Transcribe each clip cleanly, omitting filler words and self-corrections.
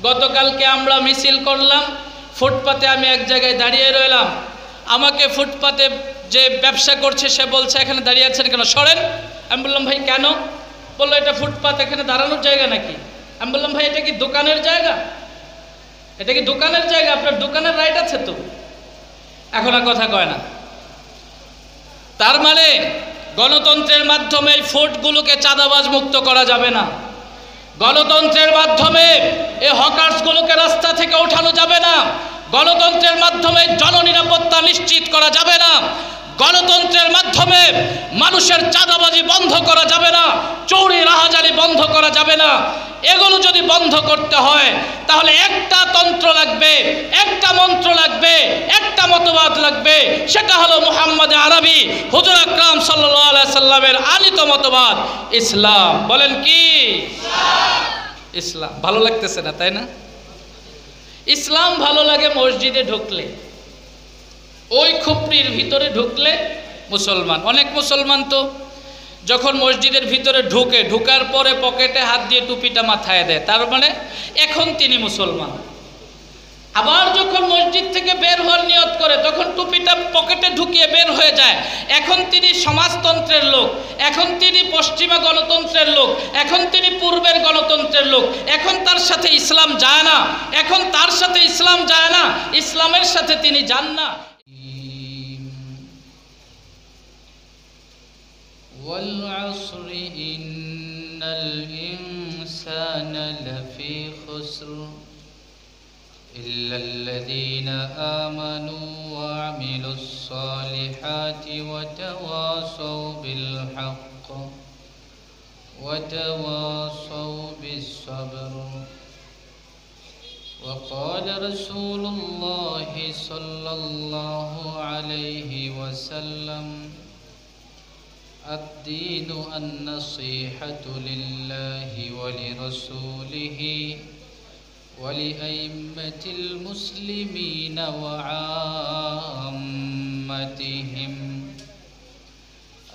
গতকালকে আমরা মিছিল করলাম, ফুটপাতে আমি এক জায়গায় দাঁড়িয়ে রইলাম, আমাকে ফুটপাতে যে ব্যবসা করছে সে বলছে এখানে দাঁড়িয়ে আছেন কেন, সরেন। আমি বললাম ভাই কেন? বললো এটা ফুটপাত, এখানে দাঁড়ানোর জায়গা নাকি? আমি বললাম ভাই এটা কি দোকানের জায়গা? এটা কি দোকানের জায়গা? আপনার দোকানের রাইট আছে তো। এখন আর কথা কয় না। তার মানে গণতন্ত্রের মাধ্যমে এই ফুডগুলোকে চাঁদাবাজ মুক্ত করা যাবে না, গণতন্ত্রের মাধ্যমে এই হকার্সগুলোকে রাস্তা থেকে ওঠানো যাবে না, গণতন্ত্রের মাধ্যমে জননিরাপত্তা নিশ্চিত করা যাবে না, গণতন্ত্রের মাধ্যমে মানুষের চাঁদাবাজি বন্ধ করা যাবে না, চোরি রাহাজানি বন্ধ করা যাবে না। এগুলো যদি বন্ধ করতে হয় তাহলে একটা তন্ত্র লাগবে, একটা মন্ত্র লাগবে, একটা মতবাদ লাগবে, সেটা হলো মুহাম্মদ আরবি হুজুর আকরাম সাল্লাল্লাহু আলাইহি সাল্লামের আলিত মতবাদ ইসলাম। বলেন কি? ইসলাম। ভালো লাগতেছে না তাই না? ইসলাম ভালো লাগে মসজিদে ঢুকলে, ওই খুপড়ির ভিতরে ঢুকলে মুসলমান। অনেক মুসলমান তো যখন মসজিদের ভিতরে ঢুকার পরে পকেটে হাত দিয়ে টুপিটা মাথায় দেয়, তার মানে এখন তিনি মুসলমান। আবার যখন মসজিদ থেকে বের হওয়ার নিয়ত করে তখন টুপিটা পকেটে ঢুকিয়ে বের হয়ে যায়, এখন তিনি সমাজতন্ত্রের লোক, এখন তিনি পশ্চিমা গণতন্ত্রের লোক, এখন তিনি পূর্বের গণতন্ত্রের লোক, এখন তার সাথে ইসলাম যায় না, এখন তার সাথে ইসলাম যায় না, ইসলামের সাথে তিনি যান না। والعصر إن الإنسان لفي خسر إلا الذين آمنوا وعملوا الصالحات وتواصوا بالحق وتواصوا بالصبر وقال رسول الله صلى الله عليه وسلم الدين النصيحة لله ولرسوله ولأئمة المسلمين وعامتهم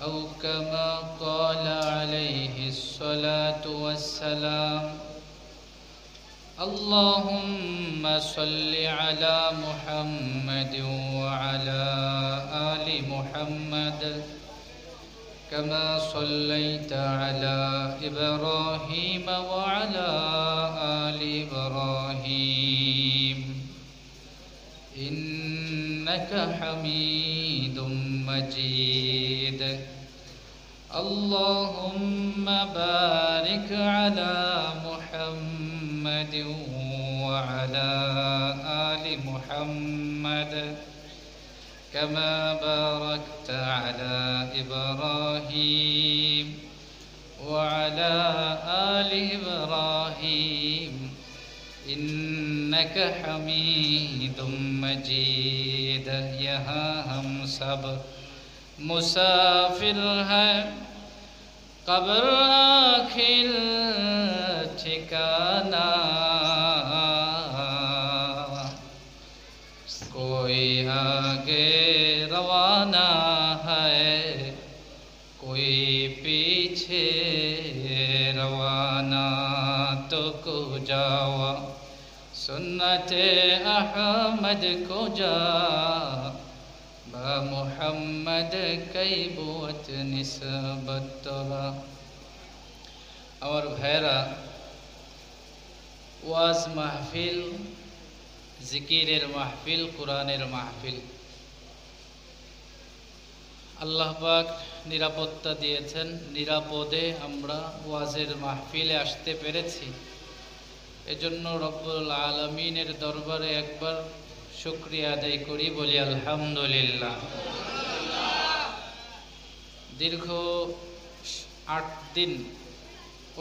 أو كما قال عليه الصلاة والسلام اللهم صل على محمد وعلى آل محمد كما صليت على إبراهيم وعلى آل إبراهيم إنك حميد مجيد اللهم بارك على محمد وعلى آل محمد كما باركت على إبراهيم وعلى آل إبراهيم إنك حميد مجيد। यहाँ हम सब मुसाफिर हैं, कब्र आखिर ठिकाना, कोई आगे रवाना है कोई पीछे रवाना, तो को जावा सुन्नते अहमद को जा बा मुहम्मद कई बोत निस्बत तोरा। और भाईरा ওয়াজ মাহফিল, জিকিরের মাহফিল, কোরআনের মাহফিল, আল্লাহ পাক নিরাপত্তা দিয়েছেন, নিরাপদে আমরা ওয়াজের মাহফিলে আসতে পেরেছি। এজন্য রব্বুল আলামিনের দরবারে একবার শুকরিয়া আদায় করি, বলি আলহামদুলিল্লাহ। দীর্ঘ 8 দিন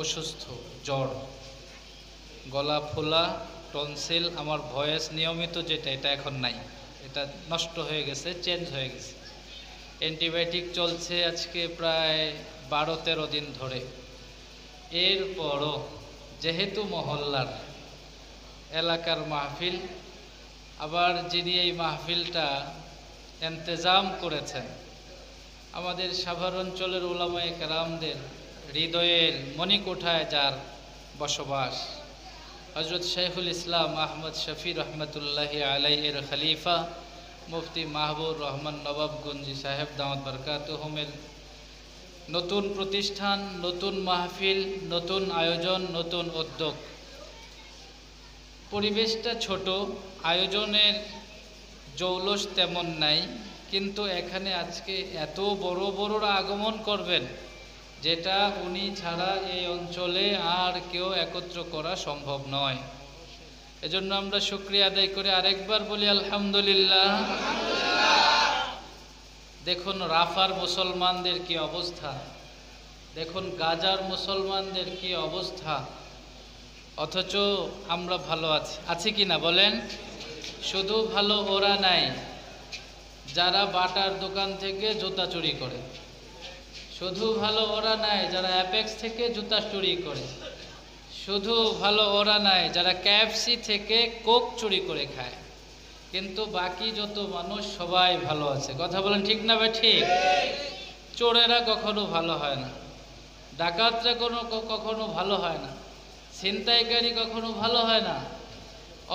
অসুস্থ, জ্বর, গলা ফোলা, টনসিল, আমার ভয়েস নিয়মিত যেটা এটা এখন নাই, এটা নষ্ট হয়ে গেছে, চেঞ্জ হয়ে গেছে। অ্যান্টিবায়োটিক চলছে আজকে প্রায় 12-13 দিন ধরে। এরপরও যেহেতু মহল্লার এলাকার মাহফিল, আবার যিনি এই মাহফিলটা ইন্তেজাম করেছেন আমাদের সাভার অঞ্চলের উলামায়ে কেরামদের হৃদয়ের মণিকোঠায় যার বসবাস, হযরত শাইখুল ইসলাম আহমদ শফি রহমতুল্লাহি আলাইহির খলিফা মুফতি মাহবুব রহমান নবাবগঞ্জি সাহেব দামাত বরকাতুহুমের নতুন প্রতিষ্ঠান, নতুন মাহফিল, নতুন আয়োজন, নতুন উদ্যোগ। পরিবেশটা ছোট, আয়োজনের জৌলস তেমন নাই, কিন্তু এখানে আজকে এত বড় বড়রা আগমন করবেন যেটা উনি ছাড়া এই অঞ্চলে আর কেউ একত্র করা সম্ভব নয়। এজন্য আমরা শুকরিয়া আদায় করে আরেকবার বলি আলহামদুলিল্লাহ। দেখুন রাফার মুসলমানদের কি অবস্থা, দেখুন গাজার মুসলমানদের কি অবস্থা, অথচ আমরা ভালো আছি কি না বলেন? শুধু ভালো ওরা নাই যারা বাটার দোকান থেকে জুতা চুরি করে, শুধু ভালো ওরা নাই যারা অ্যাপেক্স থেকে জুতা চুরি করে, শুধু ভালো ওরা নাই যারা KFC থেকে কোক চুরি করে খায়, কিন্তু বাকি যত মানুষ সবাই ভালো আছে। কথা বলেন ঠিক না ভাই? ঠিক। চোরেরা কখনো ভালো হয় না, ডাকাতরা কখনো ভালো হয় না, ছিনতাইকারী কখনো ভালো হয় না,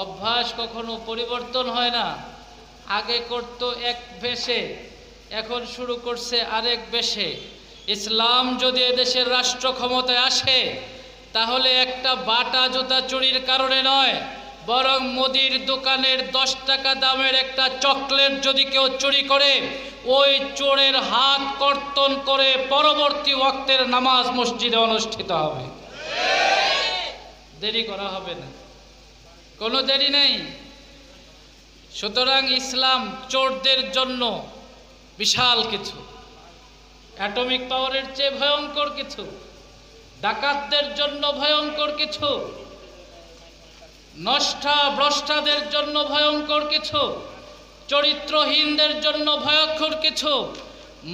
অভ্যাস কখনো পরিবর্তন হয় না। আগে করত এক বেশে, এখন শুরু করছে আরেক বেশে। ইসলাম যদি এদেশের রাষ্ট্র ক্ষমতায় আসে তাহলে একটা বাটা জুতা চুরির কারণে নয়, বরং মুদির দোকানের 10 টাকা দামের একটা চকলেট যদি কেউ চুরি করে, ওই চোরের হাত কর্তন করে পরবর্তী ওয়াক্তের নামাজ মসজিদে অনুষ্ঠিত হবে। দেরি করা হবে না, কোনো দেরি নেই। সুতরাং ইসলাম চোরদের জন্য বিশাল কিছু, অ্যাটমিক পাওয়ারের চেয়ে ভয়ঙ্কর কিছু, ডাকাতদের জন্য ভয়ঙ্কর কিছু, নষ্টা ভ্রষ্টাদের জন্য ভয়ঙ্কর কিছু, চরিত্রহীনদের জন্য ভয়ঙ্কর কিছু,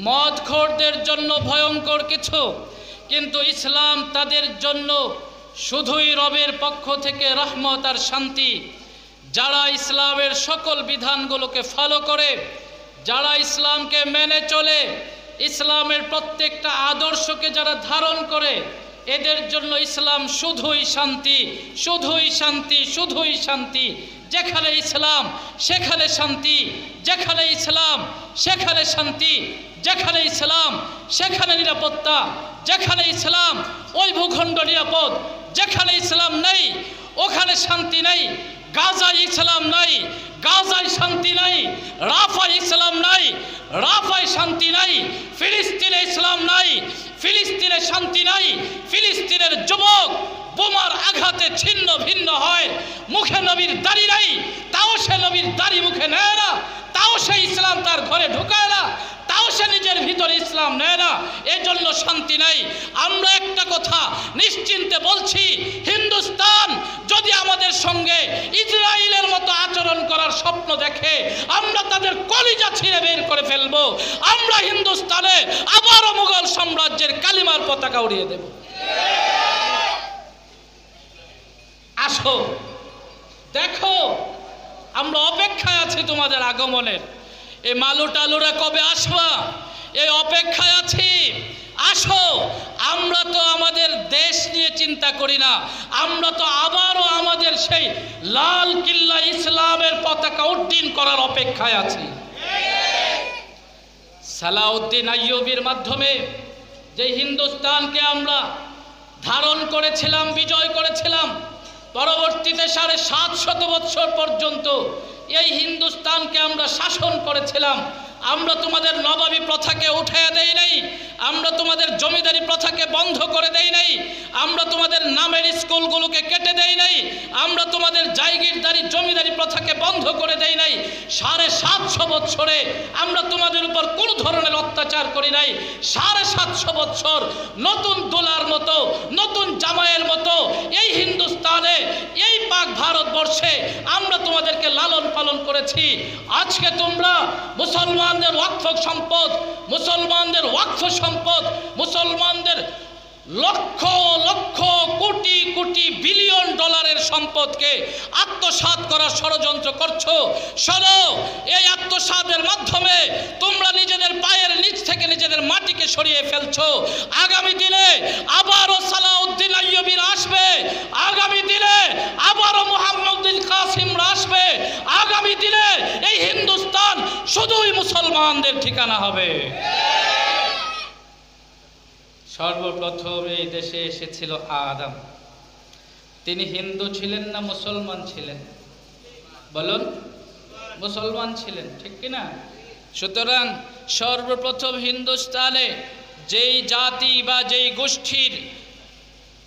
মদখোরদের জন্য ভয়ঙ্কর কিছু। কিন্তু ইসলাম তাদের জন্য শুধুই রবের পক্ষ থেকে রহমত আর শান্তি। যারা ইসলামের সকল বিধানগুলোকে ফলো করে, যারা ইসলামকে মেনে চলে, ইসলামের প্রত্যেকটা আদর্শকে যারা ধারণ করে, এদের জন্য ইসলাম শুধুই শান্তি, শুধুই শান্তি, শুধুই শান্তি। যেখানে ইসলাম সেখানে শান্তি, যেখানে ইসলাম সেখানে শান্তি, যেখানে ইসলাম সেখানে নিরাপত্তা, যেখানে ইসলাম ওই ভূখণ্ড নিরাপদ, যেখানে ইসলাম নেই ওখানে শান্তি নেই। গাজায় ইসলাম নাই, গাজায় শান্তি নাই। রাফায় ইসলাম নাই, রাফায় শান্তি নাই। ফিলিস্তিনে ইসলাম নাই, ফিলিস্তিনে শান্তি নাই। ফিলিস্তিনের যুবক বোমার আঘাতে ছিন্ন ভিন্ন হয়, মুখে নবীর দাড়ি নাই, তাও সে নবীর দাড়ি মুখে নেয় না, তাও সে ইসলাম তার ঘরে ঢুকায় না, তাও সে নিজের ভিতরে ইসলাম নেয় না। এজন্য শান্তি নাই। আমরা একটা কথা নিশ্চিন্তে বলছি, হিন্দুস্তান যদি আমাদের সঙ্গে ইসরায়েলের মতো আচরণ করার স্বপ্ন দেখে, আমরা তাদের কলিজা ছিঁড়ে বের করে ফেলবো। আমরা হিন্দুস্তানে আবারও মুঘল সাম্রাজ্যের কালিমার পতাকা উড়িয়ে দেব। আসো, দেখো, আমরা অপেক্ষায় আছি তোমাদের আগমনের। এই মালু টালুরা কবে আসবা, এই অপেক্ষায় আছি। আসো, আমরা তো আমাদের দেশ নিয়ে চিন্তা করি না, আমরা তো আবারও আমাদের সেই লাল কিল্লা ইসলামের পতাকা উড্ডীন করার অপেক্ষায় আছি। সালাউদ্দিন আইয়ুবীর মাধ্যমে যে হিন্দুস্তানকে আমরা ধারণ করেছিলাম, বিজয় করেছিলাম, পরবর্তীতে 750 বৎসর পর্যন্ত এই হিন্দুস্তানকে আমরা শাসন করেছিলাম। আমরা তোমাদের নবাবী প্রথাকে উঠাইয়া দেই নাই, আমরা তোমাদের জমিদারি প্রথাকে বন্ধ করে দেই নাই, আমরা তোমাদের নামের স্কুলগুলোকে কেটে দেই নাই, আমরা তোমাদের জায়গিরদারি জমিদারি প্রথাকে বন্ধ করে দেই নাই। 750 বৎসরে আমরা তোমাদের উপর কোনো ধরনের অত্যাচার করি নাই। 750 বৎসর নতুন দোলার মতো, নতুন জামাইয়ের মতো এই হিন্দুস্তানে, এই পাক ভারতবর্ষে আমরা তোমাদেরকে লালন পালন করেছি। আজকে তোমরা মুসলমানদের ওয়াকফ সম্পদ, মুসলমানদের ওয়াকফ সম্পদ, মুসলমানদের লক্ষ লক্ষ কোটি কোটি বিলিয়ন ডলারের সম্পদকে আত্মসাৎ করার ষড়যন্ত্র করছো। শোনো, এই আত্মসাতের মাধ্যমে তোমরা নিজেদের পায়ের নিচ থেকে নিজেদের মাটিকে সরিয়ে ফেলছো। আগামী দিনে আবারও সালাউদ্দিন আইয়ুবীরা আসবে, আগামী দিনে আবারও মুহাম্মদুল কাসিমরা আসবে, আগামী দিনে এই হিন্দুস্তান শুধুই মুসলমানদের ঠিকানা হবে। সর্বপ্রথম এই দেশে এসেছিল আদম। তিনি হিন্দু ছিলেন না মুসলমান ছিলেন? বলুন, মুসলমান ছিলেন, ঠিক কিনা? সুতরাং সর্বপ্রথম হিন্দুস্তানে যেই জাতি বা যেই গোষ্ঠীর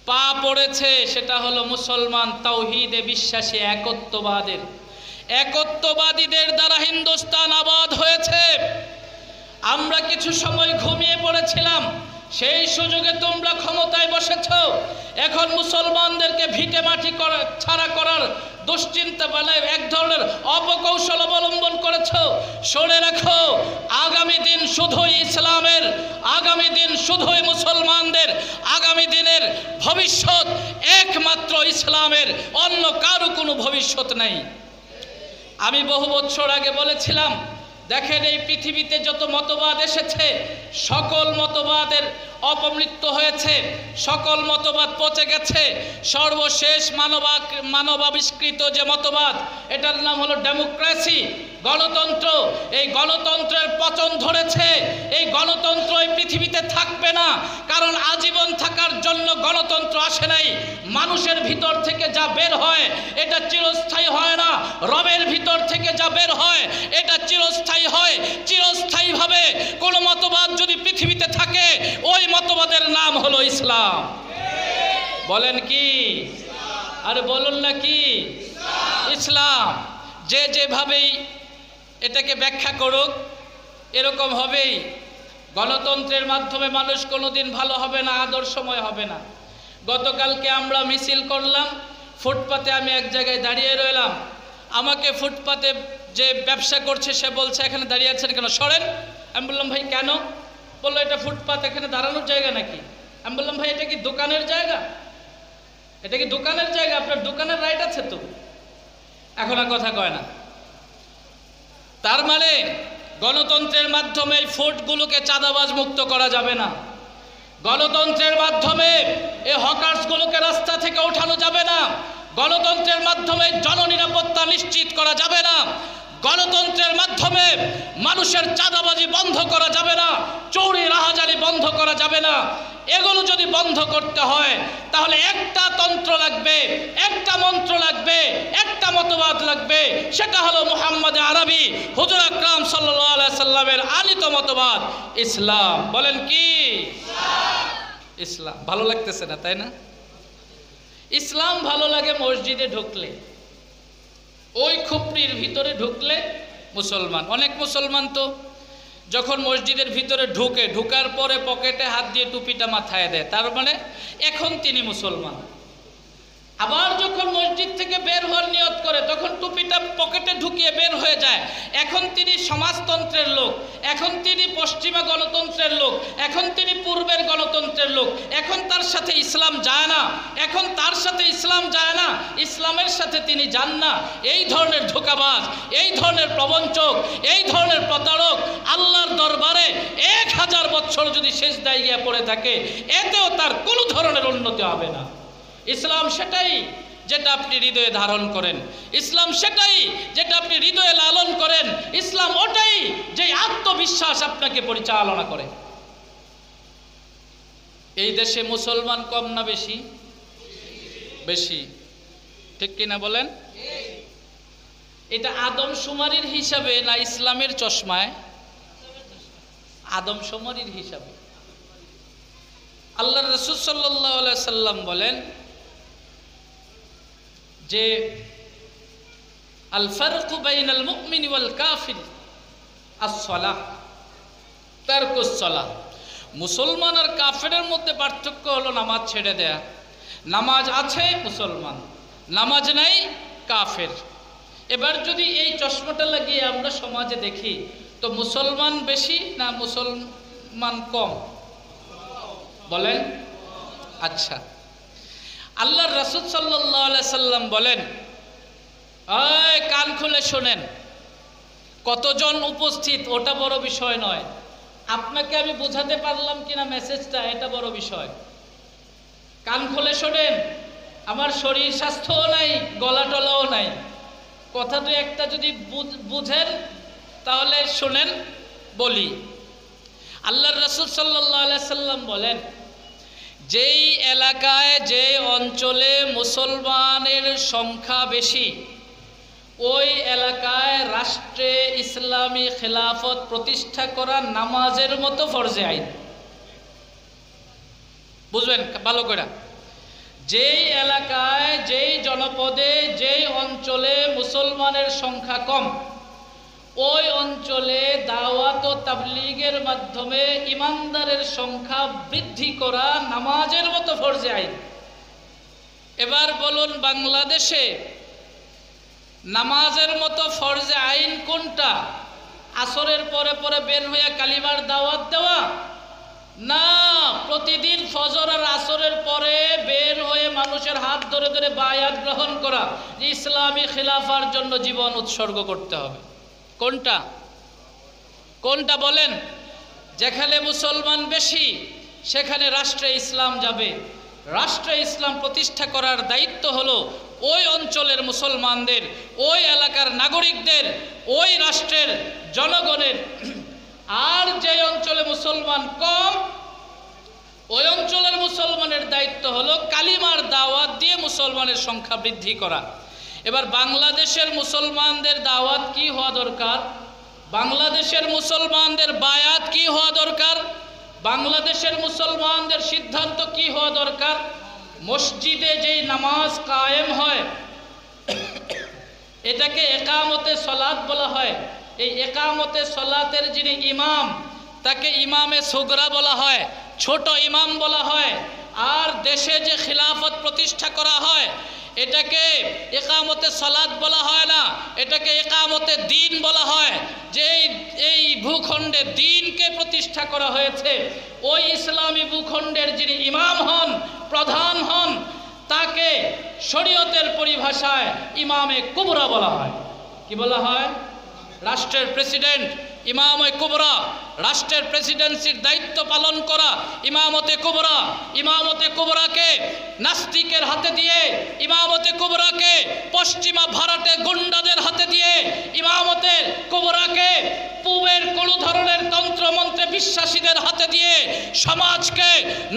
পা পড়েছে সেটা হলো মুসলমান, তাওহীদে বিশ্বাসী, একত্ববাদীদের দ্বারা হিন্দুস্তান আবাদ হয়েছে। আমরা কিছু সময় ঘুমিয়ে পড়েছিলাম, সেই সুযোগে তোমরা ক্ষমতায় বসেছ। এখন মুসলমানদেরকে ভিটে মাটি ছাড়া করার দুশ্চিন্তা বানায় এক ধরনের অপকৌশল অবলম্বন করেছ। শুনে রাখো, আগামী দিন শুধুই ইসলামের, আগামী দিন শুধুই মুসলমানদের, আগামী দিনের ভবিষ্যৎ একমাত্র ইসলামের, অন্য কারো কোনো ভবিষ্যৎ নেই। আমি বহু বছর আগে বলেছিলাম, দেখেন এই পৃথিবীতে যত মতবাদ এসেছে সকল মতবাদের অপমৃত্যু হয়েছে, সকল মতবাদ পচে গেছে। সর্বশেষ মানবাবিষ্কৃত যে মতবাদ, এটার নাম হলো ডেমোক্রেসি, গণতন্ত্র। এই গণতন্ত্রের পতন ধরেছে। এই গণতন্ত্র এই পৃথিবীতে থাকবে না, কারণ আজীবন থাকার জন্য গণতন্ত্র আসে নাই। মানুষের ভিতর থেকে যা বের হয় এটা চিরস্থায়ী হয় না, রবের ভিতর থেকে যা বের হয় এটা চিরস্থায়ী হয়। চিরস্থায়ীভাবে কোনো মতবাদ যদি পৃথিবীতে থাকে, ওই মতবাদের নাম হলো ইসলাম। বলেন কি? আরে বলুন না কি? ইসলাম। যে যেভাবেই এটাকে ব্যাখ্যা করুক এরকম হবেই। গণতন্ত্রের মাধ্যমে মানুষ কোনোদিন ভালো হবে না, আদর্শময় হবে না। গতকালকে আমরা মিছিল করলাম, ফুটপাতে আমি এক জায়গায় দাঁড়িয়ে রইলাম। আমাকে ফুটপাতে যে ব্যবসা করছে সে বলছে, এখানে দাঁড়িয়ে আছেন কেন, সরেন। আমি বললাম, ভাই কেন? বললো, এটা ফুটপাত, এখানে দাঁড়ানোর জায়গা নাকি? আমি বললাম, ভাই এটা কি দোকানের জায়গা? এটা কি দোকানের জায়গা? আপনার দোকানের রাইট আছে তো। এখন আর কথা কয় না। তার মানে গণতন্ত্রের মাধ্যমে এই ফুটগুলোকে চাঁদাবাজ মুক্ত করা যাবে না। গণতন্ত্রের মাধ্যমে এই হকার্সগুলোকে রাস্তা থেকে ওঠানো যাবে না। গণতন্ত্রের মাধ্যমে জননিরাপত্তা নিশ্চিত করা যাবে না। গণতন্ত্রের মাধ্যমে মানুষের চাঁদাবাজি বন্ধ করা যাবে না, চোরি রাহাজানি বন্ধ করা যাবে না। এগুলো যদি বন্ধ করতে হয় তাহলে একটা তন্ত্র লাগবে, একটা মন্ত্র লাগবে, একটা মতবাদ লাগবে। সেটা হলো মুহাম্মদ আরবি হুজুর আকরাম সাল্লাল্লাহু আলাইহি সাল্লামের আনিত মতবাদ ইসলাম। বলেন কি? ইসলাম। ভালো লাগতেছে না, তাই না? ইসলাম ভালো লাগে মসজিদে ঢুকলে, ওই খুপড়ির ভিতরে ঢুকলে মুসলমান। অনেক মুসলমান তো যখন মসজিদের ভিতরে ঢুকার পরে পকেটে হাত দিয়ে টুপিটা মাথায় দেয়, তার মানে এখন তিনি মুসলমান। আবার যখন মসজিদ থেকে বের হওয়ার নিয়ত করে তখন টুপিটা পকেটে ঢুকিয়ে বের হয়ে যায়, এখন তিনি সমাজতন্ত্রের লোক, এখন তিনি পশ্চিমা গণতন্ত্রের লোক, এখন তিনি পূর্বের গণতন্ত্রের লোক। এখন তার সাথে ইসলাম যায় না, এখন তার সাথে ইসলাম যায় না, ইসলামের সাথে তিনি যান না। এই ধরনের ধোঁকাবাজ, এই ধরনের প্রবঞ্চক, এই ধরনের প্রতারক আল্লাহর দরবারে 1000 বছর যদি সেজদায় গিয়ে পড়ে থাকে, এতেও তার কোনো ধরনের উন্নতি হবে না। ইসলাম সেটাই যেটা আপনি হৃদয়ে ধারণ করেন, ইসলাম সেটাই যেটা আপনি হৃদয়ে লালন করেন, ইসলাম ওটাই যে আত্মবিশ্বাস আপনাকে পরিচালনা করে। এই দেশে মুসলমান কম না বেশি? বেশি, ঠিক কিনা বলেন? এটা আদমশুমারির হিসাবে না ইসলামের চশমায়? আদমশুমারির হিসাবে। আল্লাহর রাসূল সাল্লাল্লাহু আলাইহি সাল্লাম বলেন যে আল ফারকু বাইনাল মুমিনি ওয়াল কাফির আস-সালাহ তারকুস সালাহ। মুসলমান আর কাফেরের মধ্যে পার্থক্য হলো নামাজ ছেড়ে দেয়া। নামাজ আছে মুসলমান, নামাজ নাই কাফের। এবার যদি এই চশমাটা লাগিয়ে আমরা সমাজে দেখি তো মুসলমান বেশি না মুসলমান কম? বলেন। আচ্ছা, আল্লাহর রাসূল সাল্লাল্লাহু আলাইহি সাল্লাম বলেন, এই কান খুলে শোনেন, কতজন উপস্থিত ওটা বড় বিষয় নয়, আপনাকে আমি বোঝাতে পারলাম কিনা মেসেজটা, এটা বড় বিষয়। কান খুলে শোনেন, আমার শরীর স্বাস্থ্যও নাই, গলা টলাও নাই, কথা তো একটা যদি বুঝেন তাহলে শোনেন। বলি, আল্লাহর রাসূল সাল্লাল্লাহু আলাইহি সাল্লাম বলেন, যেই এলাকায় যে অঞ্চলে মুসলমানের সংখ্যা বেশি, ওই এলাকায় রাষ্ট্রে ইসলামী খেলাফত প্রতিষ্ঠা করা নামাজের মতো ফরজে আইন। বুঝবেন ভালো করে, যেই এলাকায় যেই জনপদে যেই অঞ্চলে মুসলমানের সংখ্যা কম, ওই অঞ্চলে দাওয়াত ও তাবলীগের মাধ্যমে ইমানদারের সংখ্যা বৃদ্ধি করা নামাজের মতো ফরজে আইন। এবার বলুন, বাংলাদেশে নামাজের মতো ফরজে আইন কোনটা? আসরের পরে পরে বের হইয়া কালিমার দাওয়াত দেওয়া না, প্রতিদিন ফজর আর আসরের পরে বের হয়ে মানুষের হাত ধরে ধরে বায়াত গ্রহণ করা, যে ইসলামী খিলাফার জন্য জীবন উৎসর্গ করতে হবে। কোনটা কোনটা বলেন? যেখানে মুসলমান বেশি সেখানে রাষ্ট্রে ইসলাম যাবে, রাষ্ট্রে ইসলাম প্রতিষ্ঠা করার দায়িত্ব হলো ওই অঞ্চলের মুসলমানদের, ওই এলাকার নাগরিকদের, ওই রাষ্ট্রের জনগণের। আর যে অঞ্চলে মুসলমান কম, ওই অঞ্চলের মুসলমানের দায়িত্ব হলো কালিমার দাওয়াত দিয়ে মুসলমানের সংখ্যা বৃদ্ধি করা। এবার বাংলাদেশের মুসলমানদের দাওয়াত কি হওয়া দরকার? বাংলাদেশের মুসলমানদের বায়াত কি হওয়া দরকার? বাংলাদেশের মুসলমানদের সিদ্ধান্ত কি হওয়া দরকার? মসজিদে যেই নামাজ কায়েম হয় এটাকে একামতে সলাত বলা হয়। এই একামতে সলাতের যিনি ইমাম তাকে ইমামে সুগরা বলা হয়, ছোট ইমাম বলা হয়। আর দেশে যে খিলাফত প্রতিষ্ঠা করা হয় এটাকে একামতে সালাত বলা হয় না, এটাকে একামতে দ্বীন বলা হয়। যে এই ভূখণ্ডে দ্বীনকে প্রতিষ্ঠা করা হয়েছে, ওই ইসলামী ভূখণ্ডের যিনি ইমাম হন, প্রধান হন, তাকে শরীয়তের পরিভাষায় ইমামে কুবরা বলা হয়। কি বলা হয়? রাষ্ট্রের প্রেসিডেন্ট ইমামে কুবরা, রাষ্ট্রের প্রেসিডেন্সির দায়িত্ব পালন করা ইমামতে কুবরা। ইমামতে কুবরাকে নাস্তিকের হাতে দিয়ে, ইমামতে কুবরাকে পশ্চিমা ভারতে গুন্ডাদের হাতে দিয়ে, ইমামতে কুবরাকে পূবের কোনো ধরনের তন্ত্রমন্ত্রে বিশ্বাসীদের হাতে দিয়ে, সমাজকে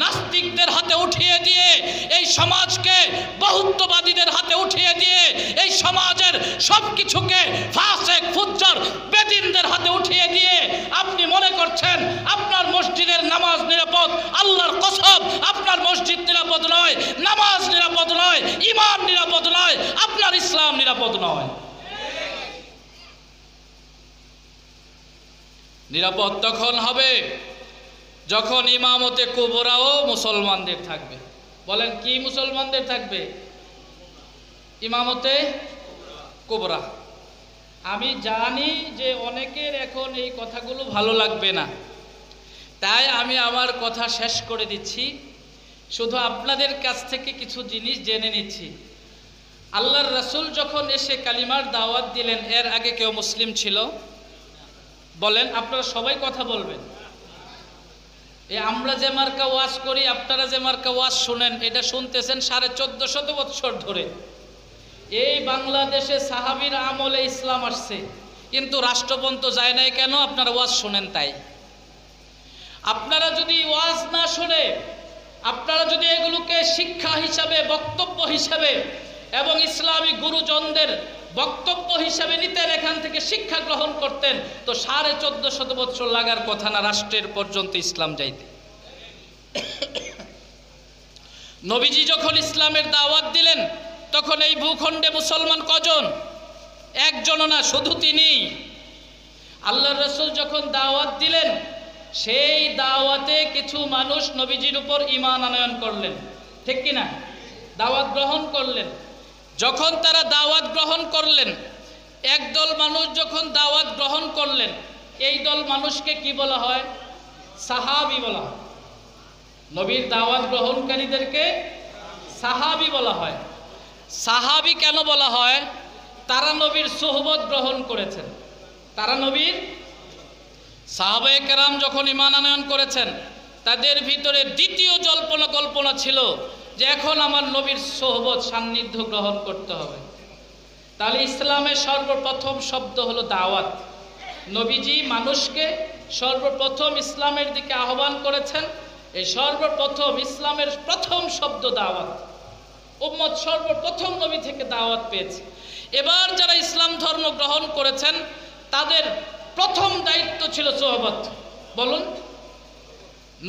নাস্তিকদের হাতে উঠিয়ে দিয়ে, এই সমাজকে বহুত্ববাদীদের হাতে উঠিয়ে দিয়ে, এই সমাজের সব কিছুকে ফাসেক ফুজ্জার বেদিনদের হাতে উঠিয়ে দিয়ে আপনি মনে করছেন আপনার মসজিদের নামাজ নিরাপদ। আল্লাহর কসম, আপনার মসজিদ নিরাপদ নয়, নামাজ নিরাপদ নয়, ঈমান নিরাপদ নয়, আপনার ইসলাম নিরাপদ নয়। নিরাপদ তখন হবে যখন ইমামতে কুবরাও মুসলমানদের থাকবে। বলেন কি মুসলমানদের থাকবে? ইমামতে কুবরা। আমি জানি যে অনেকের এখন এই কথাগুলো ভালো লাগবে না, তাই আমি আমার কথা শেষ করে দিচ্ছি। শুধু আপনাদের কাছ থেকে কিছু জিনিস জেনে নিচ্ছি। আল্লাহর রাসূল যখন এসে কালিমার দাওয়াত দিলেন, এর আগে কেউ মুসলিম ছিল? বলেন, আপনারা সবাই কথা বলবেন। এই আমরা যে মার্কা ওয়াজ করি, আপনারা যে মার্কা ওয়াজ শুনেন, এটা শুনতেছেন 1450 বছর ধরে। এই বাংলাদেশে সাহাবীর আমলে ইসলাম আসছে, কিন্তু রাষ্ট্রপন্ত যায় নাই কেন? আপনারা ওয়াজ শোনেন তাই। আপনারা যদি ওয়াজ না শুনে, আপনারা যদি এগুলোকে শিক্ষা হিসাবে, বক্তব্য হিসাবে এবং ইসলামী গুরুজনদের বক্তব্য হিসাবে নিতেন, এখান থেকে শিক্ষা গ্রহণ করতেন, তো 1450 বছর লাগার কথা না রাষ্ট্রের পর্যন্ত ইসলাম যাইতে। নবীজি যখন ইসলামের দাওয়াত দিলেন তখন এই ভূখণ্ডে মুসলমান কজন? একজনও না, শুধু তিনি। আল্লাহর রাসূল যখন দাওয়াত দিলেন, সেই দাওয়াতে কিছু মানুষ নবীজির উপর ঈমান আনয়ন করলেন, ঠিক কি না? দাওয়াত গ্রহণ করলেন। যখন তারা দাওয়াত গ্রহণ করলেন, একদল মানুষ যখন দাওয়াত গ্রহণ করলেন, এই দল মানুষকে কি বলা হয়? সাহাবী বলা হয়। নবীর দাওয়াত গ্রহণকারীদেরকে সাহাবী বলা হয়। সাহাবী কেন বলা হয়? তারা নবীর সোহবত গ্রহণ করেছেন। তারা নবীর সাহাবায়ে কেরাম যখন ঈমান আনয়ন করেছেন, তাদের ভিতরে দ্বিতীয় কল্পনা ছিল যে এখন আমার নবীর সোহবত সান্নিধ্য গ্রহণ করতে হবে। তাহলে ইসলামের সর্বপ্রথম শব্দ হলো দাওয়াত। নবীজি মানুষকে সর্বপ্রথম ইসলামের দিকে আহ্বান করেছেন। এই সর্বপ্রথম ইসলামের প্রথম শব্দ দাওয়াত। উম্মত সর্বপ্রথম নবী থেকে দাওয়াত পেয়েছে। এবার যারা ইসলাম ধর্ম গ্রহণ করেছেন তাদের প্রথম দায়িত্ব ছিল সোহবত। বলুন,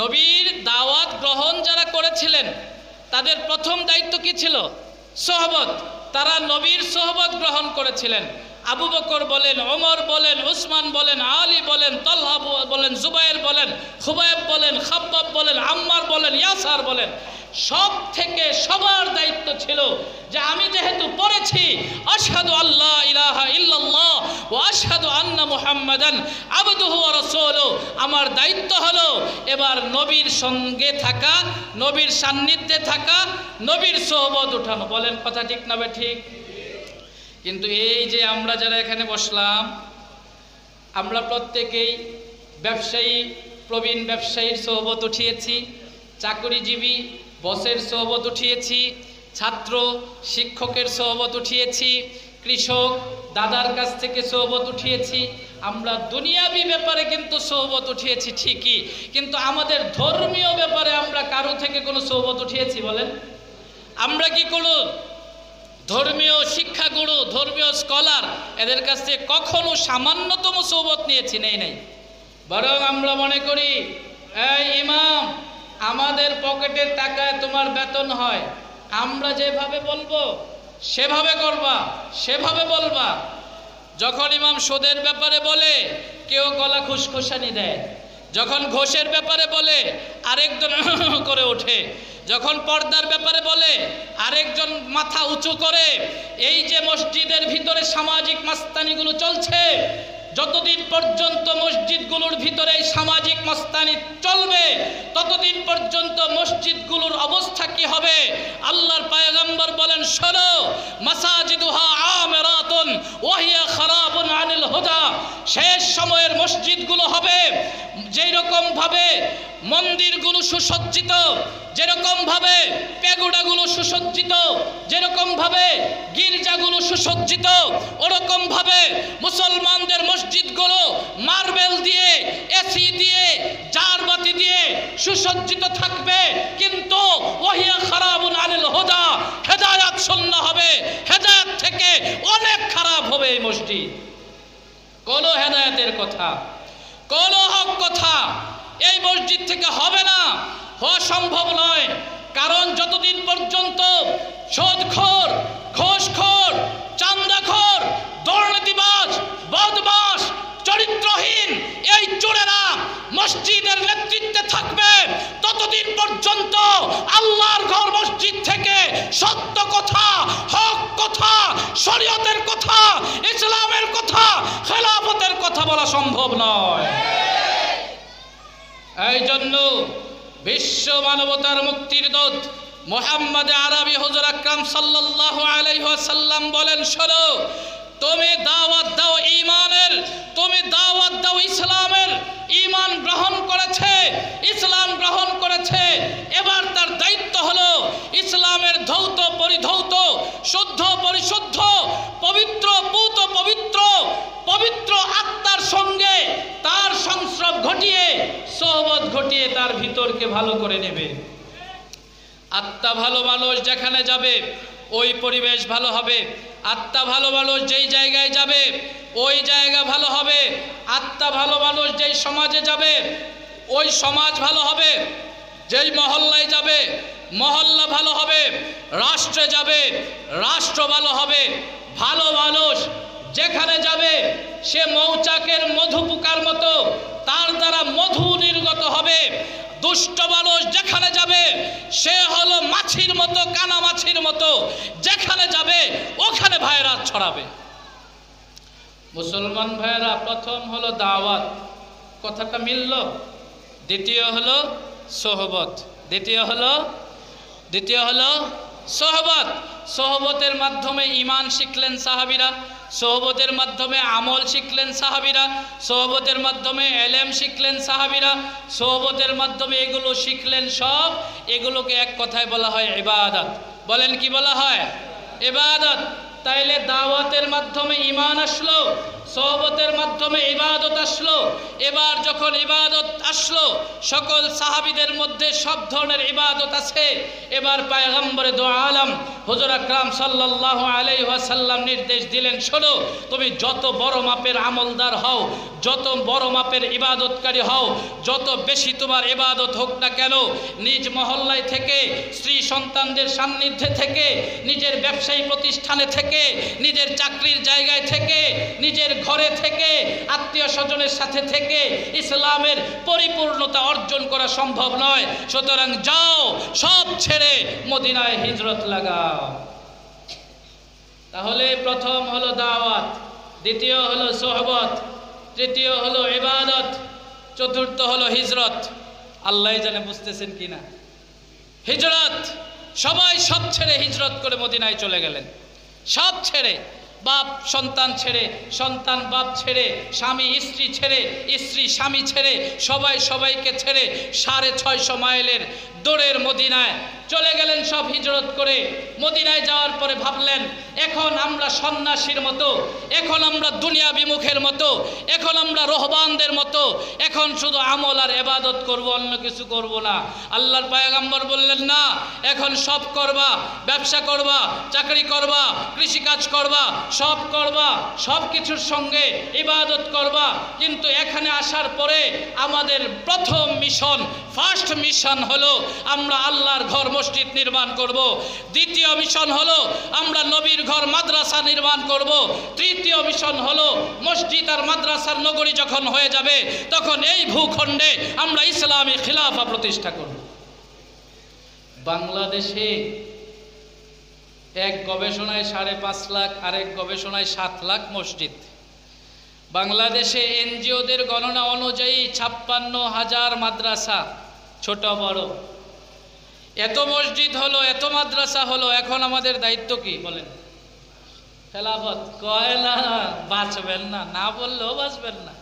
নবীর দাওয়াত গ্রহণ যারা করেছিলেন তাদের প্রথম দায়িত্ব কি ছিল? সোহবত। তারা নবীর সোহবত গ্রহণ করেছিলেন। আবু বকর বলেন, ওমর বলেন, উসমান বলেন, আলী বলেন, তালহা বলেন, জুবায়ের বলেন, খুবাইব বলেন, খাব্বাব বলেন, আম্মার বলেন, ইয়াসার বলেন, সব থেকে সবার দায়িত্ব ছিল যে আমি যেহেতু পড়েছি আশহাদু আল্লা ইলাহা ইল্লাল্লাহ ওয়া আশহাদু আন্না মুহাম্মাদান আবদুহু ওয়া রাসূলুহু, আমার দায়িত্ব হলো এবার নবীর সঙ্গে থাকা, নবীর সান্নিধ্যে থাকা, নবীর সোহবত উঠানো। বলেন কথা ঠিক না ঠিক? কিন্তু এই যে আমরা যারা এখানে বসলাম, আমরা প্রত্যেকেই ব্যবসায়ী, প্রবীণ ব্যবসায়ীর সোহবত উঠিয়েছি, চাকরিজীবী বসের সোহবত উঠিয়েছি, ছাত্র শিক্ষকের সোহবত উঠিয়েছি, কৃষক দাদার কাছ থেকে সোহবত উঠিয়েছি। আমরা দুনিয়াবি ব্যাপারে কিন্তু সোহবত উঠিয়েছি ঠিকই, কিন্তু আমাদের ধর্মীয় ব্যাপারে আমরা কারো থেকে কোনো সোহবত উঠিয়েছি? বলেন, আমরা কি কোনো ধর্মীয় শিক্ষাগুরু, ধর্মীয় স্কলার এদের কাছ থেকে কখনো সামান্যতম সোহবত নিয়েছি? নেই। বরং আমরা মনে করি এই ইমাম, আমাদের পকেটের টাকায় তোমার বেতন হয়, আমরা যেভাবে বলবো সেভাবে করবা, সেভাবে বলবা। যখন ইমাম সুদের ব্যাপারে বলে কেউ গলা খুশখুশানি দেয়, যখন ঘোষের ব্যাপারে বলে আরেকজন করে ওঠে, যখন পর্দার ব্যাপারে বলে আরেকজন মাথা উঁচু করে। এই যে মসজিদের ভিতরে সামাজিক মাস্তানিগুলো চলছে, যতদিন পর্যন্ত মসজিদগুলোর ভিতরে এই সামাজিক মাস্তানি চলবে ততদিন পর্যন্ত মসজিদগুলোর অবস্থা কি হবে? আল্লাহর পয়গম্বর বলেন, শোনো, মাসাজিদুহা আমিরাতুন ওয়া হিয়া খারাবুন আনিল হুদা। শেষ সময়ের মসজিদগুলো হবে যেই রকম ভাবে মন্দিরগুলো সুসজ্জিত, যেরকম ভাবে প্যাগোডাগুলো সুসজ্জিত, যেরকম ভাবে গির্জাগুলো সুসজ্জিত, ওরকম ভাবে মুসলমানদের মসজিদগুলো মার্বেল দিয়ে, এসি দিয়ে, জারবাতি দিয়ে সুসজ্জিত থাকবে, কিন্তু ওয়াহিয়া খারাবুন আনিল হুদা, হেদায়েত শূন্য হবে, হেদায়েত থেকে অনেক খারাপ হবে এই মসজিদ। কোন হেদায়েতের কথা, কোন হক কথা এই মসজিদ থেকে হবে না, হওয়া সম্ভব নয়। কারণ যতদিন পর্যন্ত সুদখোর, ঘুষখোর, চাঁদাখোর, দুর্নীতিবাজ, বদমাশ, চরিত্রহীন এই চোরেরা মসজিদের নেতৃত্বে থাকবে, ততদিন পর্যন্ত আল্লাহর ঘর মসজিদ থেকে সত্য কথা, হক কথা, শরীয়তের কথা, ইসলামের কথা, খেলাফতের কথা বলা সম্ভব নয়। এই জন্য বিশ্ব মানবতার মুক্তির দূত মুহাম্মদ আরবি হুজুর আকরাম সাল্লাল্লাহু আলাইহি ওয়াসাল্লাম বলেন, শোনো, তুমি দাওয়াত দাও ঈমানের, তুমি দাওয়াত দাও ইসলামের। ঈমান গ্রহণ করেছে, ইসলাম গ্রহণ করেছে, এবার তার দায়িত্ব হলো ইসলামের ধৌত পরিধৌত, শুদ্ধ পরিশুদ্ধ, পবিত্র পূত পবিত্র, পবিত্র আত্মার সঙ্গে তার সংস্রব ঘটিয়ে, সোহবত ঘটিয়ে তার ভিতরকে ভালো করে নেবে। আত্মা ভালো মানুষ যেখানে যাবে ওই পরিবেশ ভালো হবে, আত্মা ভালো মানুষ যেই জায়গায় যাবে ওই জায়গা ভালো হবে, আত্মা ভালো মানুষ যেই সমাজে যাবে ওই সমাজ ভালো হবে, যেই মহল্লায় যাবে মহল্লা ভালো হবে, রাষ্ট্রে যাবে রাষ্ট্র ভালো হবে। ভালো মানুষ যেখানে যাবে সে মৌচাকের মধু পোকার মতো তার দ্বারা মধু নির্গত হবে। দুষ্ট মানুষ যেখানে যাবে সে হলো মাছির মতো, কানা মাছির মতো, যেখানে যাবে ওখানে ভাইরাস ছড়াবে। মুসলমান ভাইরা, প্রথম হলো দাওয়াত, কথাটা মিলল। দ্বিতীয় হলো সোহবত, দ্বিতীয় হলো সোহবত। সোহবতের মাধ্যমে ঈমান শিখলেন সাহাবীরা, সোহবতের মাধ্যমে আমল শিখলেন সাহাবীরা, সোহবতের মাধ্যমে এলেম শিখলেন সাহাবীরা, সোহবতের মাধ্যমে এগুলো শিখলেন। সব এগুলোকে এক কথায় বলা হয় ইবাদত। বলেন কি বলা হয়? ইবাদত। তাইলে দাওয়াতের মাধ্যমে ঈমান আসলো, সোহবতের মাধ্যমে ইবাদত আসলো। এবার যখন ইবাদত আসলো, সকল সাহাবীদের মধ্যে সব ধরনের ইবাদত আছে। এবার পয়গম্বরে দো আলম হুজুর আকরাম সাল্লাল্লাহু আলাইহি ওয়াসাল্লাম নির্দেশ দিলেন, শোনো, তুমি যত বড় মাপের আমলদার হও, যত বড় মাপের ইবাদতকারী হও, যত বেশি তোমার ইবাদত হোক না কেন, নিজ মহল্লায় থেকে, স্ত্রী সন্তানদের সান্নিধ্যে থেকে, নিজের ব্যবসায়ী প্রতিষ্ঠানে থেকে, নিজের চাকরির জায়গায় থেকে, নিজের ঘরে থেকে, আত্মীয় স্বজনের সাথে থেকে ইসলামের পরিপূর্ণতা অর্জন করা সম্ভব নয়। সুতরাং যাও, সব ছেড়ে মদিনায় হিজরত লাগাও। তাহলে প্রথম হলো দাওয়াত, দ্বিতীয় হলো সোহবত, তৃতীয় হলো ইবাদত, চতুর্থ হলো হিজরত। আল্লাহ জানে বুঝতেছেন কিনা। হিজরত, সবাই সব ছেড়ে হিজরত করে মদিনায় চলে গেলেন। সব ছেড়ে, বাপ সন্তান ছেড়ে, সন্তান বাপ ছেড়ে, স্বামী স্ত্রী ছেড়ে, স্ত্রী স্বামী ছেড়ে, সবাই সবাইকে ছেড়ে 650 মাইলের দূরের মদিনায় চলে গেলেন সব হিজরত করে। মদিনায় যাওয়ার পরে ভাবলেন, এখন আমরা সন্ন্যাসীর মতো, এখন আমরা দুনিয়া বিমুখের মতো, এখন আমরা রহবানদের মতো, এখন শুধু আমল আর ইবাদত করব, অন্য কিছু করব না। আল্লাহর পয়গম্বর বললেন, না, এখন সব করবা, ব্যবসা করবা, চাকরি করবা, কৃষিকাজ করবা, সব করবা, সব কিছুর সঙ্গে ইবাদত করবা, কিন্তু এখানে আসার পরে আমাদের প্রথম মিশন, ফার্স্ট মিশন হলো আমরা আল্লাহর ঘর মসজিদ নির্মাণ করব। দ্বিতীয় মিশন হলো আমরা নবীর ঘর মাদ্রাসা নির্মাণ করব। তৃতীয় মিশন হলো মসজিদ আর মাদ্রাসার নগরী যখন হয়ে যাবে, তখন এই ভূখণ্ডে আমরা ইসলামী খিলাফা প্রতিষ্ঠা করব। বাংলাদেশে এক গবেষণায় 5.5 লাখ, আরেক গবেষণায় 7 লাখ মসজিদ। বাংলাদেশে এনজিওদের গণনা অনুযায়ী 56,000 মাদ্রাসা, ছোট বড়। এত মসজিদ হলো, এত মাদ্রাসা হলো, এখন আমাদের দায়িত্ব কি বলেন? খেলাফত। কয় না, বাঁচবেন না, না বললেও বাঁচবেন না।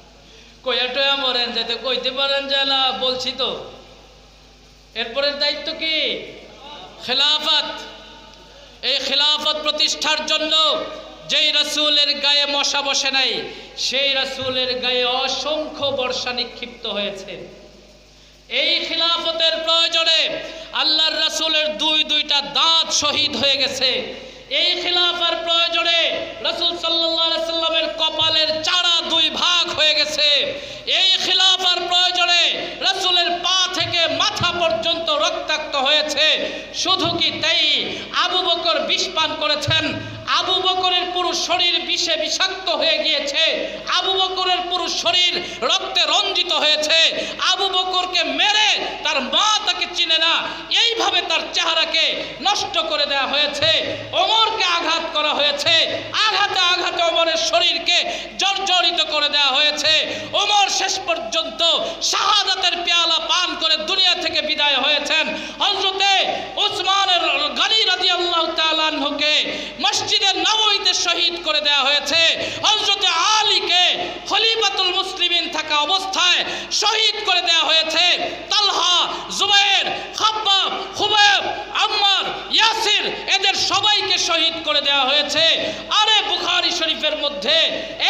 কয়াটয়া মরেন, যাতে কইতে পারেন যে না বলছি তো। এরপরের দায়িত্ব কি? খেলাফত। এই খেলাফত প্রতিষ্ঠার জন্য যেই রাসূলের গায়ে মশা বসে নাই, সেই রাসূলের গায়ে অসংখ্য বর্ষা নিক্ষিপ্ত হয়েছে। এই খিলাফতের প্রয়োজনে আল্লাহর রাসূলের দুইটা দাঁত শহীদ হয়ে গেছে। এই খিলাফার প্রয়োজনে রাসূল সাল্লাল্লাহু আলাইহি সাল্লামের কপালের চারা 2 ভাগ হয়ে গেছে। এই খিলাফার প্রয়োজনে রাসূলের পা থেকে মাথা পর্যন্ত রক্তাক্ত হয়েছে। শুধু কি তাই, আবু বকর বিষ পান করেছেন, আবু বকরের পুরো শরীর বিষে বিষাক্ত হয়ে গিয়েছে, আবু বকরের পুরো শরীর রক্তে রঞ্জিত হয়েছে, আবু বকরকে মেরে তার মা তাকে চিনে না, এইভাবে তার চেহারাকে নষ্ট করে দেওয়া হয়েছে। ওমরকে আঘাত করা হয়েছে, আঘাতে আঘাতে ওমরের শরীরকে জর্জরিত করে দেওয়া হয়েছে। ওমর শেষ পর্যন্ত শাহাদাতের পেয়ালা পান করে দুনিয়া থেকে বিদায় হয়েছেন। হযরতে উসমান গনি রাদিয়াল্লাহু তাআলা আনহুকে মসজিদে নববীতে শহীদ করে দেওয়া হয়েছে। হযরতে আলীকে খলিফাতুল মুসলিমিন থাকা অবস্থায় শহীদ করে দেওয়া হয়েছে। তালহা, জুবায়ের, খাব্বাব, খুবাইব, আম্মার, ইয়াসির, এদের সবাইকে শহীদ করে দেওয়া হয়েছে। আরে বুখারী শরীফের মধ্যে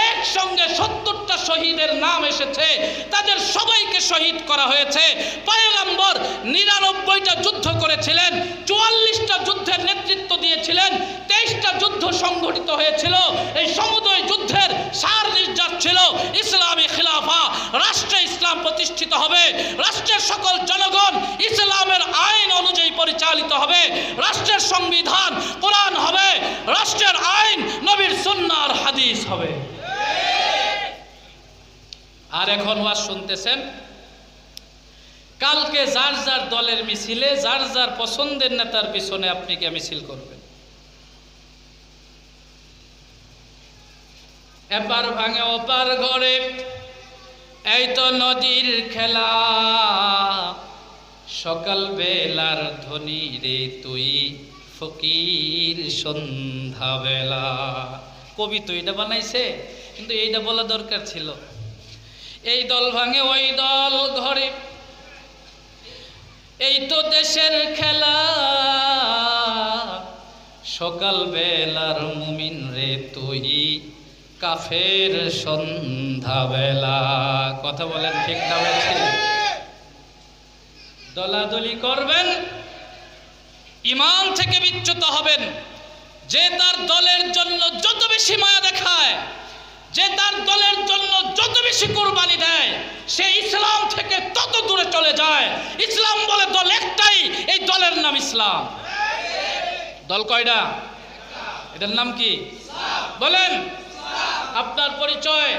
একসঙ্গে 70টা শহীদের নাম এসেছে, তাদের সবাইকে শহীদ করা হয়েছে। পয়গম্বর 99টা যুদ্ধ করেছিলেন, 44টা যুদ্ধের নেতৃত্ব দিয়েছিলেন, 23টা যুদ্ধ সংঘটিত হয়েছিল। এই সমুদয় যুদ্ধের সার নির্যাস ছিল ইসলামী খিলাফা। রাষ্ট্রে ইসলাম প্রতিষ্ঠিত হবে, রাষ্ট্রের সকল জনগণ ইসলামের আইন অনুযায়ী পরিচালিত হবে, রাষ্ট্রের সংবিধান কোরআন হবে, রাষ্ট্রের আইন নবীর সুন্নাহ আর হাদিস হবে। আর এখন ওয়াজ শুনতেছেন, কালকে যার যার দলের মিছিলে যার যার পছন্দের নেতার পিছনে আপনি কি মিছিল করবেন? এপার ভাঙে ওপার ঘরে, এই তো নদীর খেলা, সকাল বেলার ধনী রে তুই, ফকির সন্ধ্যা বেলা। কবি তো এটা বানাইছে, কিন্তু এইটা বলা দরকার ছিল। এই দল ভাঙে ওই দল ঘরে, এই তো দেশের খেলা। সকাল বেলার মুমিন রে তুই, কাফের সন্ধ্যা বেলা। কথা বলেন ঠিক না বেঠি? দলাদলি করবেন, ইমান থেকে বিচ্যুত হবেন। যে তার দলের জন্য যত বেশি মায়া দেখায়, যে তার দলের জন্য যত বেশি কুরবানি দেয়, সে ইসলাম থেকে তত দূরে চলে যায়। ইসলাম বলে দল একটাই, এই দলের নাম ইসলাম। দল কয়টা? এটার নাম কি বলেন? আপনার পরিচয়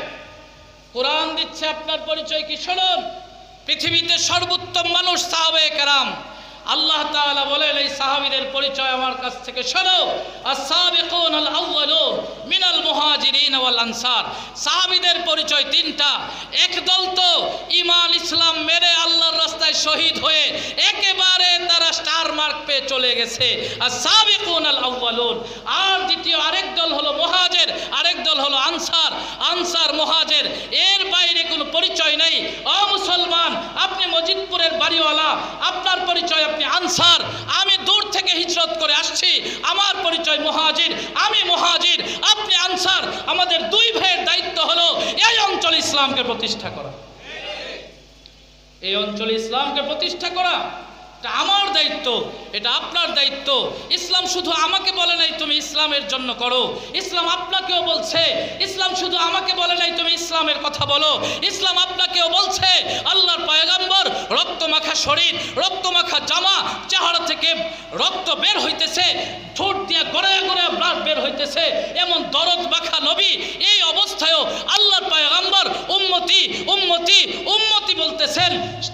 কোরআন দিচ্ছে, আপনার পরিচয় কি শুনুন। পৃথিবীতে সর্বোত্তম মানুষ সাহাবায়ে কেরাম। আল্লাহ তাআলা বলেন এই সাহাবীদের পরিচয় আমার কাছ থেকে শোনো। আস-সাবিকুন আল-আউয়ালুন মিনাল মুহাজিরিন ওয়াল আনসার। সাহাবীদের পরিচয় তিনটা। এক দল তো ঈমান ইসলাম মেরে আল্লাহর রাস্তায় শহীদ হয়ে একেবারে তারা স্টার মার্ক পেয়ে চলে গেছে, আস-সাবিকুন আল-আউয়ালুন। আর দ্বিতীয় আরেক দল হলো মুহাজির, আরেক দল হলো আনসার। আনসার মুহাজির এর বাইরে কোনো পরিচয় নেই। ও মুসলমান, আপনি মজিদপুরের বাড়িওয়ালা, আপনার পরিচয় আপনি আনসার। আমি দূর থেকে হিজরত করে আসছি, আমার পরিচয় মুহাজির, আমি মুহাজির, আপনি আনসার। আমাদের দুই ভাইয়ের দায়িত্ব হলো এই অঞ্চলে ইসলামকে প্রতিষ্ঠা করা। এই অঞ্চলে ইসলামকে প্রতিষ্ঠা করা এটা আমার দায়িত্ব, এটা আপনার দায়িত্ব। ইসলাম শুধু আমাকে বলে নাই তুমি ইসলামের জন্য করো, ইসলাম আপনাকেও বলছে। ইসলাম শুধু আমাকে বলে নাই তুমি ইসলামের কথা বলো, ইসলাম আপনাকেও বলছে। আল্লাহর পয়গম্বর রক্তমাখা শরীর, রক্তমাখা জামা, চেহারা থেকে রক্ত বের হইতেছে, ঠোঁট দিয়ে গড়ায় গড়ায় ব্লাড বের হইতেছে, এমন দরদ মাখা নবী। এই অবস্থায়ও আল্লাহর পয়গম্বর উম্মতি উম্মতি উম্মতি বলতেছেন।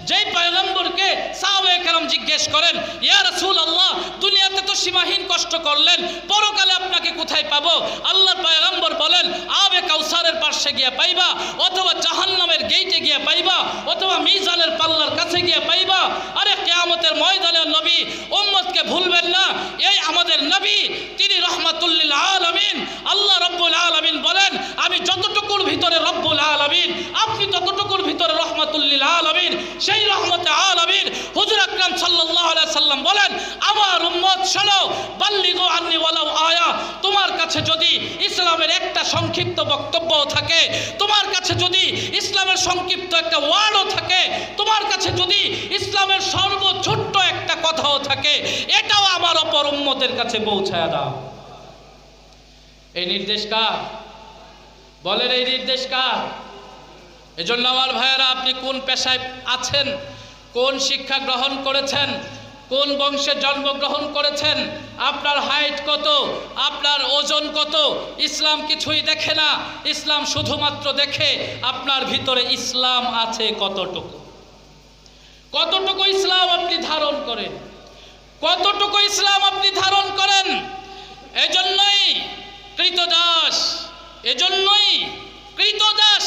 যেই পয়গম্বরকে সাহাবায়ে কেরাম জিজ্ঞেস করেন, ইয়া রাসূলুল্লাহ, দুনিয়াতে তো সীমাহীন কষ্ট করলেন, পরকালে আপনাকে কোথায় পাবো? আল্লাহর পয়গম্বর বলেন, আবে কাউসারের পাশে গিয়ে পাইবা, অথবা জাহান্নামের গেইটে গিয়ে পাইবা, অথবা মিজানের পাল্লার কাছে গিয়ে পাইবা। আরে কিয়ামতের ময়দানে নবী উম্মতকে ভুলবেন না। এই আমাদের নবী, তিনি রাহমাতুল লিল আলামিন। আল্লাহ রাব্বুল আলামিন বলেন, আমি যতটুকুর ভিতরে রব্বুল আলামিন, আপনি ততটুকুর ভিতরে রাহমাতুল লিল আলামিন। সেই রহমতে আলামিন হুজুর আকরাম সাল্লাল্লাহু আলাইহি সাল্লাম বলেন, আমার উম্মত শোনো, বাল্লিগু আন্নি ওয়ালাউ আয়া। তোমার কাছে যদি ইসলামের একটা সংক্ষিপ্ত বক্তব্য থাকে, তোমার কাছে যদি ইসলামের সংক্ষিপ্ত একটা ওয়ার্ডও থাকে, তোমার কাছে যদি ইসলামের সর্বছোট্ট একটা কথাও থাকে, এটাও আমার অপর উম্মতের কাছে পৌঁছায় দাও। এই নির্দেশ কার? বলেন, এই নির্দেশ কার? এজন্য আমার ভাইয়েরা, আপনি কোন পেশায় আছেন, কোন শিক্ষা গ্রহণ করেছেন, কোন বংশে জন্মগ্রহণ করেছেন, আপনার হাইট কত, আপনার ওজন কত, ইসলাম কিছুই দেখে না। ইসলাম শুধুমাত্র দেখে আপনার ভিতরে ইসলাম আছে কতটুকু। কতটুকু ইসলাম আপনি ধারণ করেন, কতটুকু ইসলাম আপনি ধারণ করেন। এজন্যই কৃতদাস, এজন্যই কৃতদাস।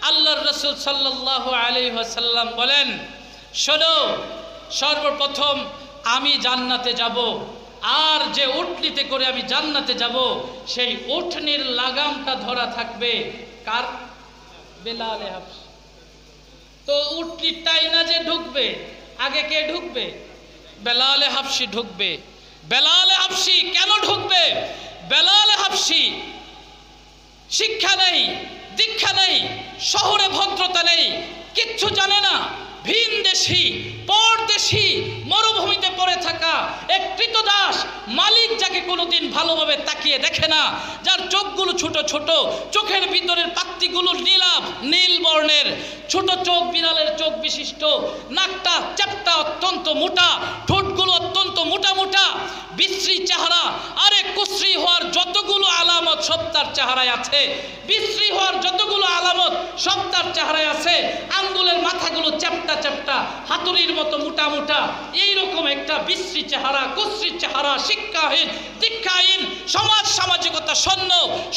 আল্লাহর রাসূল সাল্লাল্লাহু আলাইহি ওয়াসাল্লাম বলেন, শোনো, সর্বপ্রথম আমি জান্নাতে যাব, আর যে উটনিতে করে আমি জান্নাতে যাব, সেই উটনির লাগামটা ধরা থাকবে কার? বেলালে হাবশী। তো উটনি টাইনা যে ঢুকবে, আগে কে ঢুকবে? বেলালে হাবশী ঢুকবে। বেলালে হাবশী কেন ঢুকবে? বেলালে হাবশী শিক্ষা নেই, দীক্ষা নেই, শহরে ভদ্রতা নেই, কিচ্ছু জানে না, ভিন দেশি, পরদেশি, মরুভূমিতে পড়ে থাকা এক কৃতদাস। মালিক যাকে কোনোদিন ভালোভাবে তাকিয়ে দেখে না, যার চোখগুলো ছোট ছোট, চোখের ভিতরের পাত্তিগুলো নীল বর্ণের, ছোট চোখ, বিড়ালের চোখ বিশিষ্ট, নাকটা চ্যাপ্টা, অত্যন্ত মোটা, ঠোঁটগুলো অত্যন্ত মোটা মোটা, বিশ্রী চেহারা। আরে কুশ্রী হওয়ার যতগুলো আলামত সব তার চেহারায় আছে, বিশ্রী হওয়ার যতগুলো আলামত সব তার চেহারায় আছে। আঙ্গুলের মাথাগুলো চ্যাপ্টা চ্যাপ্টা, হাতুড়ির মতো মোটা মোটা, এইরকম একটা বিশ্রী চেহারা, কুশ্রী চেহারা, শিক্ষাহীন, দীক্ষাহীন, সমাজ সামাজিকতা শূন্য,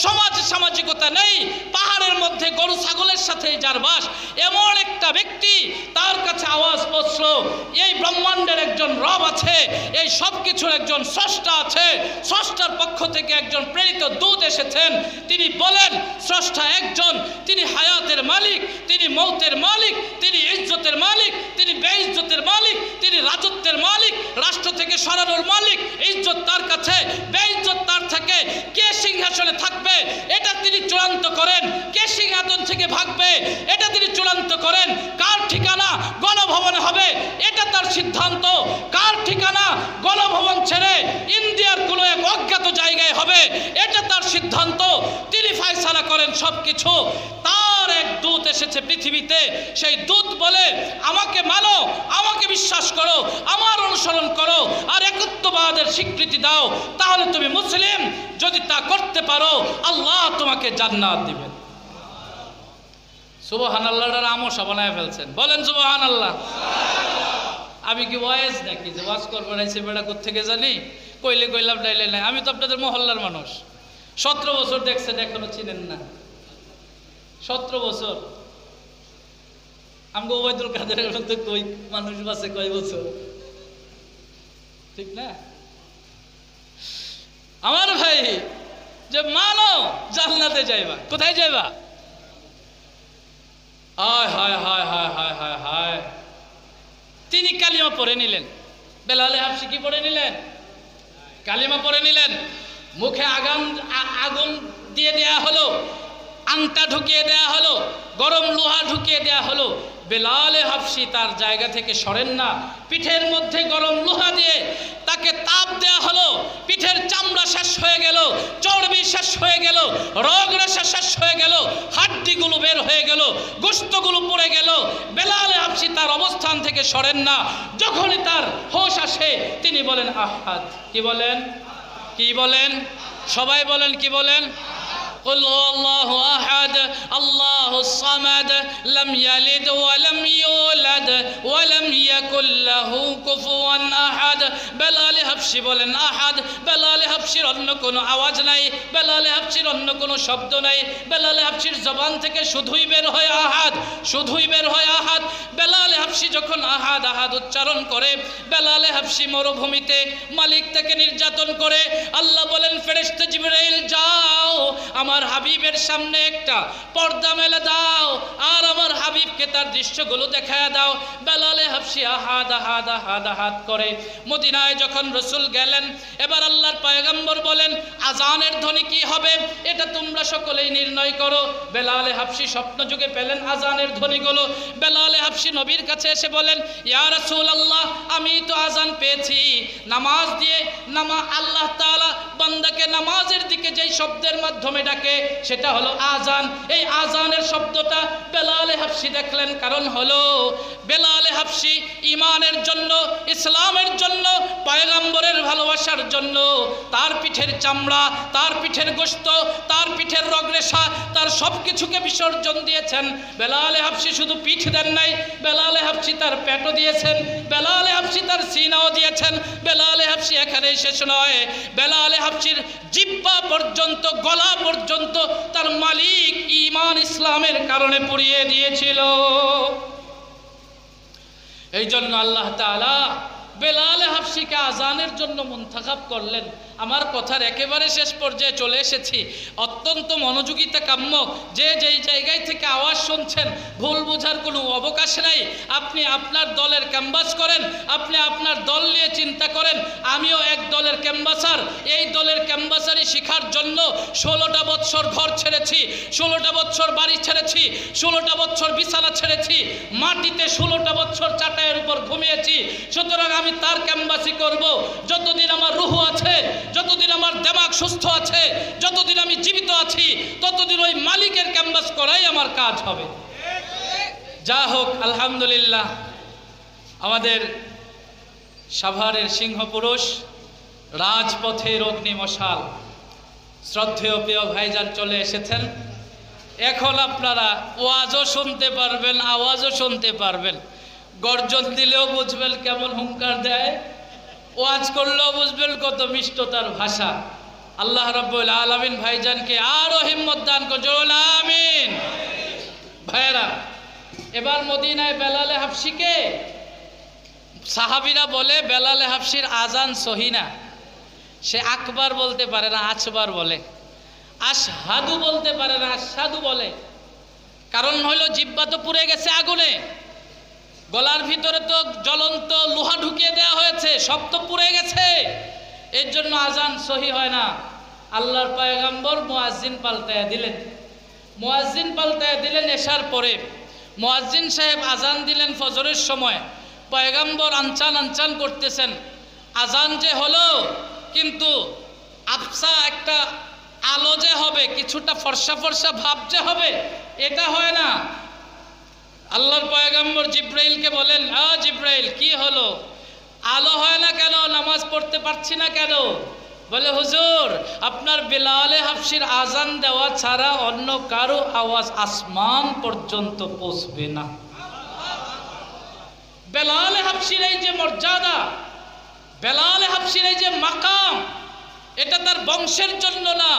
সমাজ সামাজিকতা নেই। পাহাড়ের মধ্যে গরু ছাগলের সাথে যার বাস, এমন একটা ব্যক্তি, তার কাছে আওয়াজ পৌঁছলো এই ব্রহ্মাণ্ডের একজন রব আছে, এই সব কিছুর একজন স্রষ্টা আছে, স্রষ্টার পক্ষ থেকে একজন প্রেরিত দূত এসেছেন। তিনি বলেন স্রষ্টা একজন, তিনি হায়াতের মালিক, তিনি মৌতের মালিক, তিনি ইজ্জতের মালিক, তিনি বেইজ্জতের মালিক, তিনি রাজত্বের মালিক, রাষ্ট্র থেকে সরানোর মালিক। ইজ্জত তার কাছে, বেইজ্জত তার থেকে। কে সিংহাসনে থাকবে এটা তিনি চূড়ান্ত করেন, কে সিংহাসন থেকে ভাগবে এটা তিনি চূড়ান্ত করেন। কার ঠিকানা গণভবনে হবে এটা তার সিদ্ধান্ত, কার ঠিকানা গণভবন ছেড়ে ইন্ডিয়ার কোনো এক অজ্ঞাত জায়গায় হবে এটা তার সিদ্ধান্ত। তিনি ফয়সালা করেন সব কিছু। তার এক দূত এসেছে পৃথিবীতে, সেই দূত বলে আমাকে মানো, আমাকে বিশ্বাস করো, আমার অনুসরণ করো, আর একত্ববাদের স্বীকৃতি দাও, তাহলে তুমি মুসলিম। যদি তা করতে পারো আল্লাহ তোমাকে জান্নাত দিবেন। সুবহানাল্লাহর আমশা বানায় ফেলছেন, বলেন সুবহানাল্লাহ। আমি কি ওয়াজ নাকি যে ওয়াজ করবো না? সে বেড়া কোত্থেকে জানি, কইলে কইলাম ডাইলে নাই। আমি তো আপনাদের মহল্লার মানুষ, 17 বছর দেখছেন, এখনো চিনেন না। 17 বছর আমাকে ওবায়দুল কাদেরের মধ্যে কই মানুষ বাসে কয় বছর, ঠিক না? আমার ভাই যে মানো জান্নাতে যাইবা, কোথায় যাইবা? হায় হায় হায় হায় হায় হায় হায়। তিনি কালিমা পড়ে নিলেন। বেলালে হাবশি কি পড়ে নিলেন? কালিমা পড়ে নিলেন। মুখে আগুন দিয়ে দেয়া হলো, আংটা ঢুকিয়ে দেয়া হলো, গরম লোহা ঢুকিয়ে দেয়া হলো। বেলালে হাবশি তার জায়গা থেকে সরেন না। পিঠের মধ্যে গরম লোহা দিয়ে তাকে তাপ দেয়া হলো। পিঠের চামড়া শেষ হয়ে গেল, চর্বি শেষ হয়ে গেল, রগ রেশা শেষ হয়ে গেল, হাড্ডিগুলো বের হয়ে গেল, গোশতগুলো পড়ে গেল। বেলালে হাবশি তার অবস্থান থেকে সরেন না। যখনই তার হোশ আসে তিনি বলেন আহাদ। কি বলেন? কি বলেন? সবাই বলেন কি বলেন? قل هو الله أحد الله الصمد لم يلد ولم يولد ولم يكن له كفوا أحد। বেলালে হাবশি বলেন আহাদ। বেলালে হাবশির অন্য কোনো আওয়াজ নাই, বেলালে হাবশির অন্য কোনো শব্দ নাই। বেলালে হাবশির জবান থেকে শুধুই বের হয় আহাদ, শুধুই বের হয় আহাদ। বেলালে হাবশি যখন আহাদ আহাদ উচ্চারণ করে, বেলালে হাবশি মরুভূমিতে মালিক তাকে নির্যাতন করে। আল্লাহ বলেন ফেরেশতা জিবরাইল যাও, আমার হাবিবের সামনে একটা পর্দা মেলে দাও, আর আমার হাবিবকে তার দৃশ্যগুলো দেখায় দাও। বেলালে হাবশি আহাদ আহাদ আহাদ আহাদ করে। মদিনায় যখন রসুল গেলেন, এবার আল্লাহর পয়গম্বর বলেন আজানের ধ্বনি কি হবে এটা তোমরা সকলেই নির্ণয় করো। বেলালে হাবশি স্বপ্ন যুগে পেলেন আজানের ধ্বনিগুলো। বেলালে হাবশি নবীর কাছে এসে বলেন ইয়া রাসূলুল্লাহ, আমি তো আজান পেয়েছি। নামাজ দিয়ে আল্লাহ তাআলা বান্দাকে নামাজের দিকে যেই শব্দের মাধ্যমে ডাকে সেটা হলো আজান। এই আজানের শব্দটা বেলালে হাবশি দেখলেন, কারণ হলো বেলালে হাবশি ঈমানের জন্য, ইসলামের জন্য, পয়গম্বরের ভালোবাসার জন্য তার পিঠের চামড়া, তার পিঠের গোশত, তার পিঠের রগরেশা, তার সব কিছুকে বিসর্জন দিয়েছেন। বেলালে হাবশি শুধু পিঠ দেন নাই, বেলালে হাবশি তার পেটও দিয়েছেন, বেলালে হাবশি তার সিনাও দিয়েছেন। বেলালে হাবশি এখানেই শেষ নয়, বেলালে হাবশির জিহ্বা পর্যন্ত, গলা পর্যন্ত তার মালিক ঈমান ইসলামের কারণে পুড়িয়ে দিয়েছিল। এই জন্য আল্লাহ তাআলা বেলালে হাবশিকে আজানের জন্য মুনতাখাব করলেন। আমার কথার একেবারে শেষ পর্যায়ে চলে এসেছি। অত্যন্ত মনোযোগিতা কাম্য। যে যেই জায়গায় থেকে আওয়াজ শুনছেন ভুল বোঝার কোনো অবকাশ নাই। আপনি আপনার দলের ক্যাম্বাস করেন, আপনি আপনার দল নিয়ে চিন্তা করেন। আমিও এক দলের ক্যাম্বাসার। এই দলের ক্যাম্বাসারি শিখার জন্য 16টা বছর ঘর ছেড়েছি, 16টা বছর বাড়ি ছেড়েছি, 16টা বছর বিছানা ছেড়েছি, মাটিতে 16টা বছর চাটাইয়ের উপর ঘুমিয়েছি। সুতরাং আমি তার ক্যাম্বাসি করব যতদিন আমার রুহ আছে, যতদিন আমার দিমাগ সুস্থ আছে, যতদিন আমি জীবিত আছি, ততদিন ওই মালিকের ক্যাম্বাস করাই আমার কাজ হবে। যা হোক, আলহামদুলিল্লাহ, আমাদের সাভারের সিংহপুরুষ, রাজপথের অগ্নিমশাল শ্রদ্ধেয় প্রিয় ভাইজান চলে এসেছেন। এখন আপনারা ওয়াজও শুনতে পারবেন, আওয়াজও শুনতে পারবেন। গর্জন দিলেও বুঝবেন কেমন হুঙ্কার দেয়, ওয়াজ করলেও বুঝবেন কত মিষ্টতার ভাষা। আল্লাহ রাব্বুল আলামিন ভাইজানকে আরো হিম্মত দান করুন, আমিন। ভাইরা, এবার মদিনায় বেলালে হাবশিকে সাহাবীরা বলে বেলালে হাবশির আজান সহি না, সে আকবার বলতে পারে না, আছবার বলে, আশহাদু বলতে পারে না, আশহাদু বলে। কারণ হইল জিহ্বা তো পুড়ে গেছে আগুনে, গলার ভিতরে তো জ্বলন্ত লোহা ঢুকিয়ে দেওয়া হয়েছে, সব তো পুড়ে গেছে, এর জন্য আজান সহি হয় না। আল্লাহর পয়গম্বর মুয়াজ্জিন পাল্টায়া দিলেন, মুয়াজ্জিন পাল্টায়া দিলেন এশার পরে। মুয়াজ্জিন সাহেব আজান দিলেন ফজরের সময়, পয়গম্বর আনচান আনচান করতেছেন। আজান যে হলো, কিন্তু আবসা একটা আলো যে হবে, কিছুটা ফর্সা ফর্সা ভাব যে হবে, এটা হয় না। আল্লাহর পয়গম্বর জিব্রাইলকে বলেন, জিব্রাইল কি হলো, আলো হয় না কেন, নামাজ পড়তে পারছি না কেন? বলে হুজুর, আপনার বেলালে হাবশির আজান দেওয়া ছাড়া অন্য কারো আওয়াজ আসমান পর্যন্ত পৌঁছবে না। বেলালে হাবশির এই যে মর্যাদা, বেলালে হাবশির এই যে মাকাম, এটা তার বংশের জন্য না,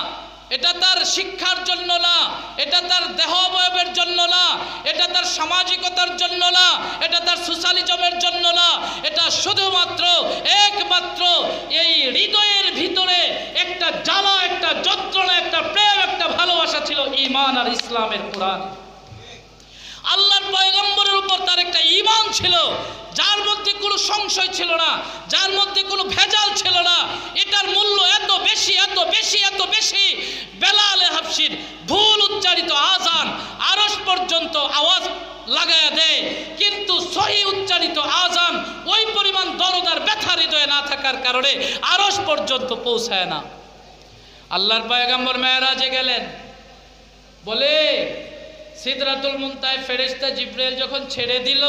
এটা তার শিক্ষার জন্য না, এটা তার দেহ অবয়বের জন্য না, এটা তার সামাজিকতার জন্য না, এটা তার সোশ্যালিজমের জন্য না, এটা শুধুমাত্র একমাত্র এই হৃদয়ের ভিতরে একটা জ্বালা, একটা যন্ত্রণা, একটা প্রেম, একটা ভালোবাসা ছিল ঈমান আর ইসলামের কোরআন। আল্লাহর পয়গম্বরের উপর তার একটা ঈমান ছিল, যার মধ্যে কোনো সংশয় ছিল না, যার মধ্যে কোনো ভেজাল ছিল না। এটার মূল্য এত বেশি, এত বেশি, এত বেশি। বেলালে হাবশির ভুল উচ্চারিত আজান আরশ পর্যন্ত আওয়াজ লাগায়া দেয়, কিন্তু সহি উচ্চারিত আজান ওই পরিমাণ দরদ আর ব্যথা হৃদয়ে না থাকার কারণে আরশ পর্যন্ত পৌঁছায় না। আল্লাহর পয়গম্বর মেরাজে গেলেন, বলে সিদরাতুল মুনতাহায় ফেরেশতা জিব্রাইল যখন ছেড়ে দিল,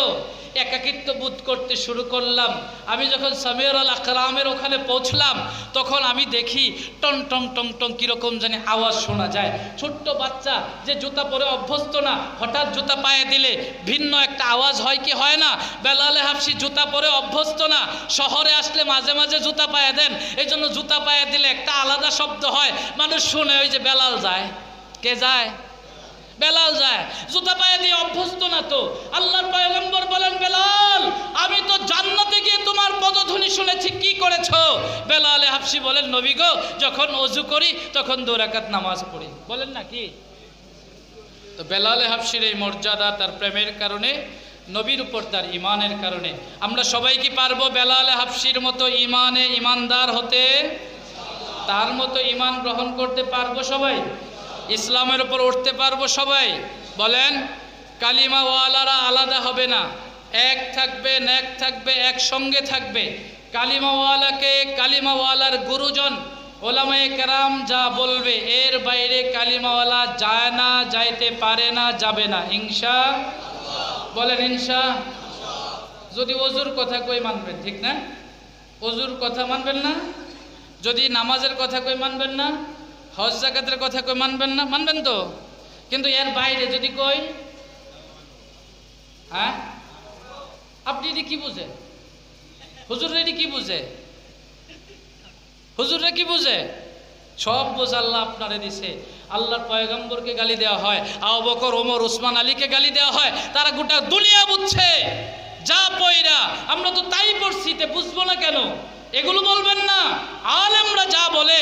একাকিত্ব বোধ করতে শুরু করলাম। আমি যখন সামিউল আকরামের ওখানে পৌঁছলাম, তখন আমি দেখি টং টং টং টং কীরকম জানি আওয়াজ শোনা যায়। ছোট্ট বাচ্চা যে জুতা পরে অভ্যস্ত না, হঠাৎ জুতা পায়ে দিলে ভিন্ন একটা আওয়াজ হয় কি হয় না? বেলালে হাবশি জুতা পরে অভ্যস্ত না, শহরে আসলে মাঝে মাঝে জুতা পায়ে দেন, এই জন্য জুতা পায়ে দিলে একটা আলাদা শব্দ হয়, মানুষ শুনে ওই যে বেলাল যায়। কে যায়? বেলাল যায়। জুতা পায়ে দিয়ে অভ্যস্ত না তো। আল্লাহর পয়গম্বর বলেন, বেলাল, আমি তো জান্নাতে গিয়ে তোমার পদধ্বনি শুনেছি, কি করেছো? বেলালে হাবশি বলেন, নবী গো, যখন ওযু করি তখন 2 রাকাত নামাজ পড়ি। বলেন না কি? তো বেলালে হাবশির এই মর্যাদা তার প্রেমের কারণে, নবীর উপর তার ঈমানের কারণে। আমরা সবাই কি পারবো বেলালে হাবশির মতো ঈমানে ঈমানদার হতে? তার মতো ঈমান গ্রহণ করতে পারবো সবাই? ইসলামের উপর উঠতে পারবো সবাই? বলেন। কালিমাওয়ালারা আলাদা হবে না, এক থাকবে, ন্যাক থাকবে, একসঙ্গে থাকবে। কালিমাওয়ালাকে কালিমাওয়ালার গুরুজন ওলামায়ে কেরাম যা বলবে, এর বাইরে কালিমাওয়ালা যায় না, যাইতে পারে না, যাবে না। ইনশাআল্লাহ। বলেন ইনশাআল্লাহ। যদি ওযুর কথা কই মানবেন, ঠিক না? ওযুর কথা মানবেন না? যদি নামাজের কথা কই মানবেন না? হজ জাকাতের কথা কই মানবেন না? মানবেন তো, কিন্তু এর বাইরে যদি কই, হ্যাঁ, আপনি এটি কি বুঝে? হুজুর এটি কি বুঝে? হুজুররা কি বুঝে? সব বোঝ আল্লাহ আপনারে দিছে। আল্লাহর পয়গম্বরকে গালি দেওয়া হয়, আবু বকর, ওমর, উসমান, আলীকে গালি দেওয়া হয়, তারা গোটা দুনিয়া বুঝছে। যা পয়রা আমরা তো তাই পড়ছি, তে বুঝবো না কেন? এগুলো বলবেন না। আলেমরা যা বলে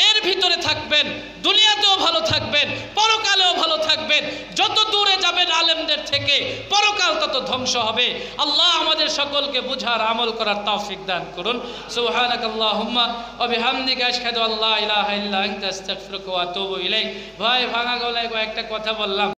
এর ভিতরে থাকবেন, দুনিয়াতেও ভালো থাকবেন, পরকালেও ভালো থাকবেন। যত দূরে যাবেন আলেমদের থেকে, পরকাল তত ধ্বংস হবে। আল্লাহ আমাদের সকলকে বুঝার, আমল করার তৌফিক দান করুন। সুবহানাকাল্লাহুম্মা ওয়া বিহামদিকা আশহাদু আল্লা ইলাহা ইল্লা আনতা আস্তাগফিরুকা ওয়া আতুবু ইলাইক। ভাই, ভাঙা গলায় কয়েকটা কথা বললাম।